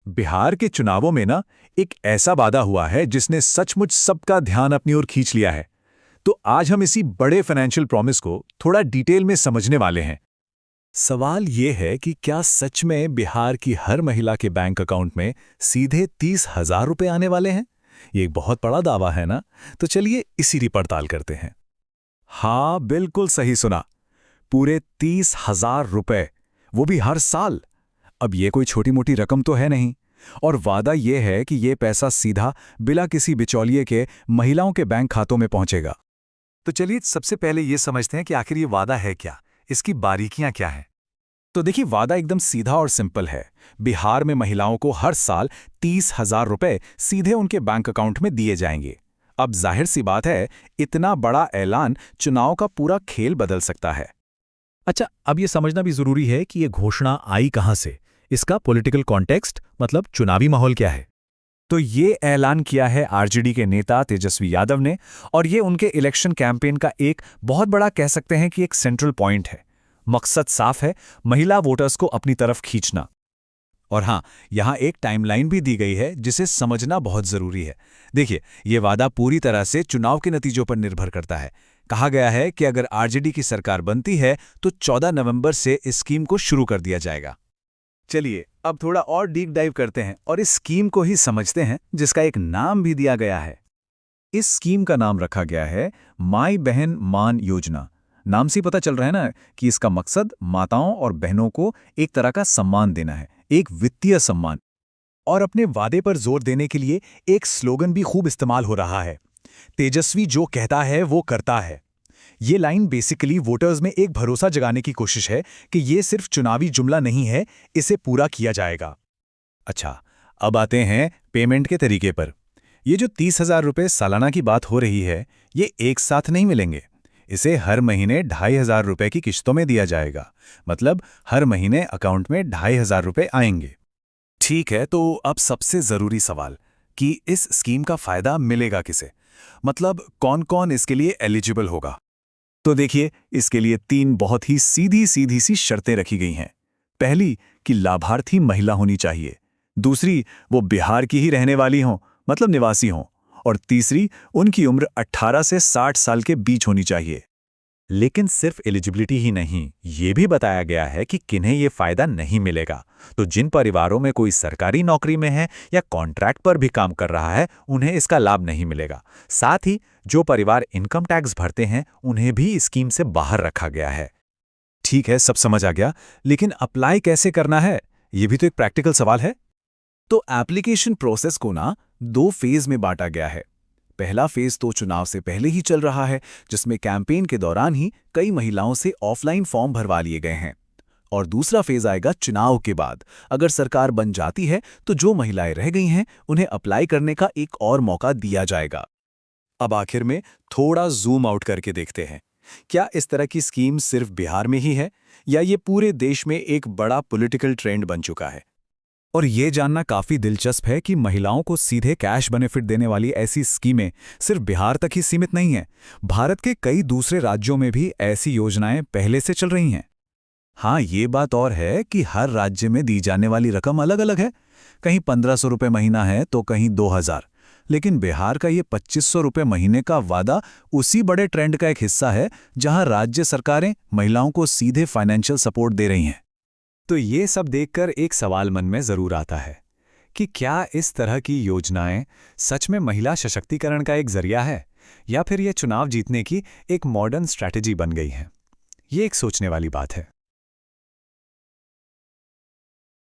बिहार के चुनावों में ना एक ऐसा वादा हुआ है जिसने सचमुच सबका ध्यान अपनी ओर खींच लिया है। तो आज हम इसी बड़े फाइनेंशियल प्रॉमिस को थोड़ा डिटेल में समझने वाले हैं। सवाल ये है कि क्या सच में बिहार की हर महिला के बैंक अकाउंट में सीधे 30,000 रुपए आने वाले हैं? ये एक बहुत बड़ा दावा है ना। तो चलिए इसी की पड़ताल करते हैं। हाँ, बिल्कुल सही सुना। पूरे 30,000 रुपए, वो भी हर साल। अब ये कोई छोटी मोटी रकम तो है नहीं। और वादा ये है कि ये पैसा सीधा बिना किसी बिचौलिए के महिलाओं के बैंक खातों में पहुंचेगा। तो चलिए सबसे पहले ये समझते हैं कि आखिर ये वादा है क्या, इसकी बारीकियां क्या हैं। तो देखिए, वादा एकदम सीधा और सिंपल है। बिहार में महिलाओं को हर साल 30,000 रुपए सीधे उनके बैंक अकाउंट में दिए जाएंगे। अब जाहिर सी बात है, इतना बड़ा ऐलान चुनाव का पूरा खेल बदल सकता है। अच्छा, अब ये समझना भी जरूरी है कि ये घोषणा आई कहां से, इसका पॉलिटिकल कॉन्टेक्स्ट मतलब चुनावी माहौल क्या है। तो ये ऐलान किया है आरजेडी के नेता तेजस्वी यादव ने, और ये उनके इलेक्शन कैंपेन का एक बहुत बड़ा, कह सकते हैं कि एक सेंट्रल पॉइंट है। मकसद साफ है, महिला वोटर्स को अपनी तरफ खींचना। और हाँ, यहाँ एक टाइमलाइन भी दी गई है जिसे समझना बहुत जरूरी है। देखिए, ये वादा पूरी तरह से चुनाव के नतीजों पर निर्भर करता है। कहा गया है कि अगर आरजेडी की सरकार बनती है तो 14 नवंबर से इस स्कीम को शुरू कर दिया जाएगा। चलिए अब थोड़ा और डीप डाइव करते हैं और इस स्कीम को ही समझते हैं, जिसका एक नाम भी दिया गया है। इस स्कीम का नाम रखा गया है माई बहन मान योजना। नाम से पता चल रहा है ना कि इसका मकसद माताओं और बहनों को एक तरह का सम्मान देना है, एक वित्तीय सम्मान। और अपने वादे पर जोर देने के लिए एक स्लोगन भी खूब इस्तेमाल हो रहा है, तेजस्वी जो कहता है वो करता है। ये लाइन बेसिकली वोटर्स में एक भरोसा जगाने की कोशिश है कि ये सिर्फ चुनावी जुमला नहीं है, इसे पूरा किया जाएगा। अच्छा, अब आते हैं पेमेंट के तरीके पर। ये जो 30,000 रुपये सालाना की बात हो रही है, ये एक साथ नहीं मिलेंगे। इसे हर महीने 2,500 रुपये की किश्तों में दिया जाएगा। मतलब हर महीने अकाउंट में 2,500 रुपये आएंगे। ठीक है, तो अब सबसे जरूरी सवाल कि इस स्कीम का फायदा मिलेगा किसे, मतलब कौन कौन इसके लिए एलिजिबल होगा। तो देखिए, इसके लिए 3 बहुत ही सीधी सी शर्तें रखी गई हैं। पहली कि लाभार्थी महिला होनी चाहिए। दूसरी, वो बिहार की ही रहने वाली हों, मतलब निवासी हों। और तीसरी, उनकी उम्र 18 से 60 साल के बीच होनी चाहिए। लेकिन सिर्फ एलिजिबिलिटी ही नहीं, ये भी बताया गया है कि किन्हें ये फायदा नहीं मिलेगा। तो जिन परिवारों में कोई सरकारी नौकरी में है या कॉन्ट्रैक्ट पर भी काम कर रहा है, उन्हें इसका लाभ नहीं मिलेगा। साथ ही जो परिवार इनकम टैक्स भरते हैं, उन्हें भी इस स्कीम से बाहर रखा गया है। ठीक है, सब समझ आ गया, लेकिन अप्लाई कैसे करना है, ये भी तो एक प्रैक्टिकल सवाल है। तो एप्लीकेशन प्रोसेस को ना 2 फेज में बांटा गया है। पहला फेज तो चुनाव से पहले ही चल रहा है, जिसमें कैंपेन के दौरान ही कई महिलाओं से ऑफलाइन फॉर्म भरवा लिए गए हैं। और दूसरा फेज आएगा चुनाव के बाद। अगर सरकार बन जाती है तो जो महिलाएं रह गई हैं, उन्हें अप्लाई करने का एक और मौका दिया जाएगा। अब आखिर में थोड़ा जूम आउट करके देखते हैं, क्या इस तरह की स्कीम सिर्फ बिहार में ही है या ये पूरे देश में एक बड़ा पॉलिटिकल ट्रेंड बन चुका है। और ये जानना काफी दिलचस्प है कि महिलाओं को सीधे कैश बेनिफिट देने वाली ऐसी स्कीमें सिर्फ बिहार तक ही सीमित नहीं हैं। भारत के कई दूसरे राज्यों में भी ऐसी योजनाएं पहले से चल रही हैं। हाँ, ये बात और है कि हर राज्य में दी जाने वाली रकम अलग अलग है। कहीं 1,500 रुपये महीना है तो कहीं 2,000। लेकिन बिहार का ये 2,500 रुपये महीने का वादा उसी बड़े ट्रेंड का एक हिस्सा है, जहां राज्य सरकारें महिलाओं को सीधे फाइनेंशियल सपोर्ट दे रही हैं। तो ये सब देखकर एक सवाल मन में जरूर आता है कि क्या इस तरह की योजनाएं सच में महिला सशक्तिकरण का एक जरिया है, या फिर ये चुनाव जीतने की एक मॉडर्न स्ट्रैटेजी बन गई है। ये एक सोचने वाली बात है।